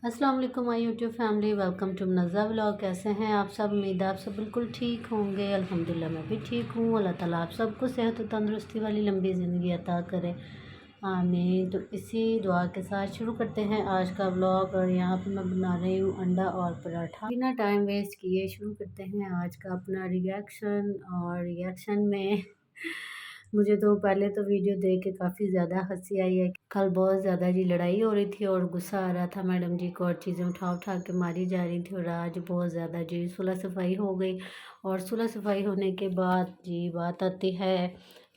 अस्सलाम वालेकुम my YouTube family, welcome to Munazza vlog. कैसे हैं आप सब? उम्मीद है आप सब बिल्कुल ठीक होंगे। अल्हम्दुलिल्लाह मैं भी ठीक हूँ। अल्लाह ताला आप सबको सेहत और तंदुरुस्ती वाली लंबी ज़िंदगी अता करे, आमीन। तो इसी दुआ के साथ शुरू करते हैं आज का व्लॉग। और यहाँ पे मैं बना रही हूँ अंडा और पराठा। बिना टाइम वेस्ट किए शुरू करते हैं आज का अपना रिएक्शन। और रिएक्शन में मुझे तो पहले तो वीडियो देख के काफ़ी ज़्यादा हंसी आई है। कल बहुत ज़्यादा जी लड़ाई हो रही थी और गुस्सा आ रहा था मैडम जी को, और चीज़ें उठा उठा के मारी जा रही थी। और आज बहुत ज़्यादा जी सुलह सफाई हो गई। और सुलह सफाई होने के बाद जी बात आती है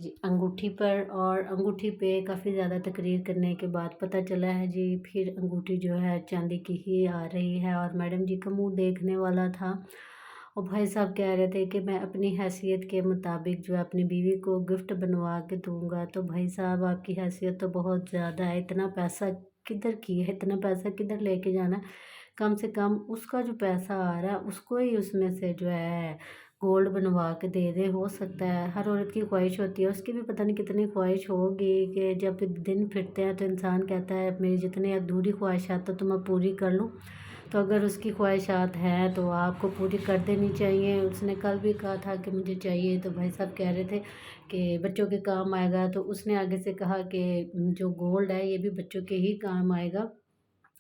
जी अंगूठी पर। और अंगूठी पे काफ़ी ज़्यादा तकरीर करने के बाद पता चला है जी फिर अंगूठी जो है चांदी की ही आ रही है। और मैडम जी का मुंह देखने वाला था। और भाई साहब कह रहे थे कि मैं अपनी हैसियत के मुताबिक जो है अपनी बीवी को गिफ्ट बनवा के दूंगा। तो भाई साहब आपकी हैसियत तो बहुत ज़्यादा है, इतना पैसा किधर की है, इतना पैसा किधर लेके जाना है? कम से कम उसका जो पैसा आ रहा है उसको ही उसमें से जो है गोल्ड बनवा के दे दे। हो सकता है हर औरत की ख्वाहिश होती है, उसकी भी पता नहीं कितनी ख्वाहिश होगी कि जब दिन फिरते हैं तो इंसान कहता है मेरी जितनी अधूरी ख्वाहिशात तो मैं पूरी कर लूँ। तो अगर उसकी ख्वाहिशात हैं तो आपको पूरी कर देनी चाहिए। उसने कल भी कहा था कि मुझे चाहिए, तो भाई साहब कह रहे थे कि बच्चों के काम आएगा। तो उसने आगे से कहा कि जो गोल्ड है ये भी बच्चों के ही काम आएगा,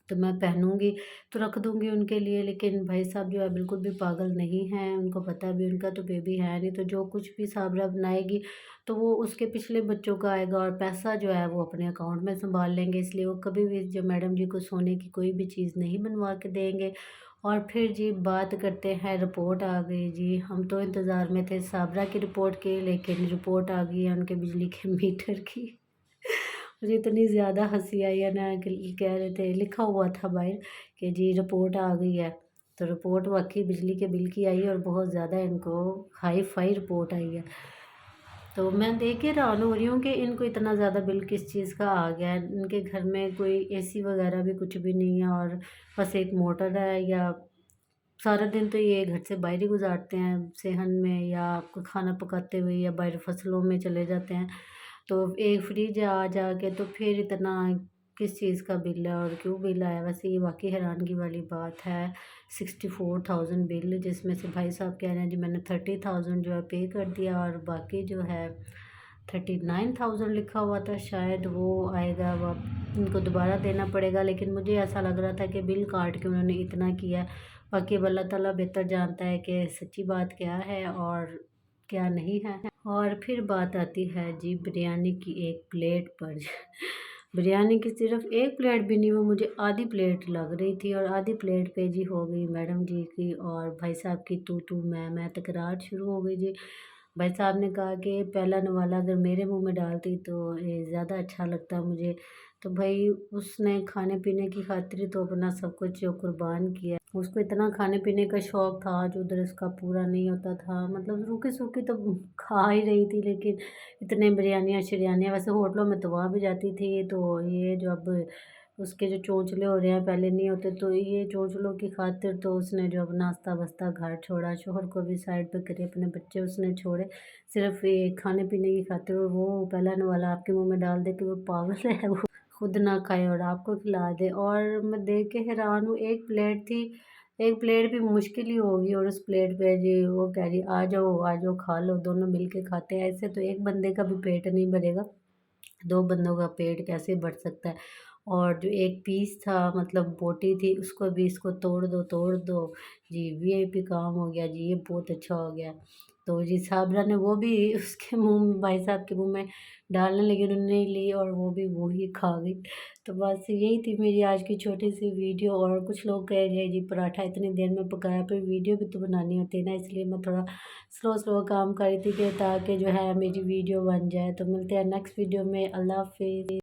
तो मैं पहनूँगी तो रख दूँगी उनके लिए। लेकिन भाई साहब जो है बिल्कुल भी पागल नहीं हैं, उनको पता भी उनका तो बेबी है नहीं, तो जो कुछ भी साबरा बनाएगी तो वो उसके पिछले बच्चों का आएगा और पैसा जो है वो अपने अकाउंट में संभाल लेंगे। इसलिए वो कभी भी जो मैडम जी को सोने की कोई भी चीज़ नहीं बनवा के देंगे। और फिर जी बात करते हैं, रिपोर्ट आ गई जी। हम तो इंतज़ार में थे साबरा की रिपोर्ट के, लेकिन रिपोर्ट आ गई है उनके बिजली के मीटर की। मुझे इतनी ज़्यादा हँसी आई है ना कि कह रहे थे, लिखा हुआ था बाहर कि जी रिपोर्ट आ गई है। तो रिपोर्ट वाक़ई बिजली के बिल की आई है और बहुत ज़्यादा इनको हाई फ़ाई रिपोर्ट आई है। तो मैं देख के हैरान हो रही हूँ कि इनको इतना ज़्यादा बिल किस चीज़ का आ गया है। इनके घर में कोई एसी वग़ैरह भी कुछ भी नहीं है, और बस एक मोटर है। या सारा दिन तो ये घर से बाहर ही गुज़ारते हैं, सेहन में या कोई खाना पकाते हुए, या बाहर फसलों में चले जाते हैं। तो एक फ्रिज आ जा के तो फिर इतना किस चीज़ का बिल है और क्यों बिल आया? वैसे ये वाक़ई हैरानगी वाली बात है। 64,000 बिल, जिसमें से भाई साहब कह रहे हैं जी मैंने 30,000 जो है पे कर दिया, और बाकी जो है 39,000 लिखा हुआ था, शायद वो आएगा, वो इनको दोबारा देना पड़ेगा। लेकिन मुझे ऐसा लग रहा था कि बिल काट के उन्होंने इतना किया है। बाकी अब अल्लाह ताला बेहतर जानता है कि सच्ची बात क्या है और क्या नहीं है। और फिर बात आती है जी बिरयानी की एक प्लेट पर। बिरयानी की सिर्फ एक प्लेट भी नहीं, वो मुझे आधी प्लेट लग रही थी। और आधी प्लेट पे जी हो गई मैडम जी की और भाई साहब की तू मैं तकरार शुरू हो गई जी। भाई साहब ने कहा कि पहला नवाला अगर मेरे मुंह में डालती तो ये ज़्यादा अच्छा लगता मुझे। तो भाई उसने खाने पीने की खातिर तो अपना सब कुछ जो कुर्बान किया। उसको इतना खाने पीने का शौक था, जो उधर उसका पूरा नहीं होता था। मतलब रूखी सूखी तो खा ही रही थी, लेकिन इतने बिरयानियाँ शिरयानियाँ वैसे होटलों में तो वहाँ भी जाती थी। तो ये जो अब उसके जो चोंचले हो रहे हैं, पहले नहीं होते, तो ये चोंचलों की खातिर तो उसने जो अब नाश्ता वास्ता घर छोड़ा, शोहर को भी साइड पे करे, अपने बच्चे उसने छोड़े, सिर्फ ये खाने पीने की खातिर। और वो पहला वाला आपके मुंह में डाल दे कि वो पागल है, वो खुद ना खाए और आपको खिला दे। और मैं देख के हैरान हूँ, एक प्लेट थी, एक प्लेट भी मुश्किल ही होगी, और उस प्लेट पे जी वो कह रही आ जाओ खा लो, दोनों मिल के खाते हैं। ऐसे तो एक बंदे का भी पेट नहीं भरेगा, 2 बंदों का पेट कैसे भर सकता है? और जो एक पीस था, मतलब बोटी थी, उसको भी इसको तोड़ दो। जी वीआईपी काम हो गया जी, ये बहुत अच्छा हो गया। तो जी साबरा ने वो भी उसके मुँह में, भाई साहब के मुँह में डालने लगी, उन्होंने ली और वो भी वो ही खा गई। तो बस यही थी मेरी आज की छोटी-सी वीडियो। और कुछ लोग कह रहे हैं जी पराठा इतनी देर में पकाया, फिर वीडियो भी तो बनानी होती है ना, इसलिए मैं थोड़ा स्लो काम कर रही थी कि ताकि जो है मेरी वीडियो बन जाए। तो मिलते हैं नेक्स्ट वीडियो में। अल्लाह हाफ़िज़।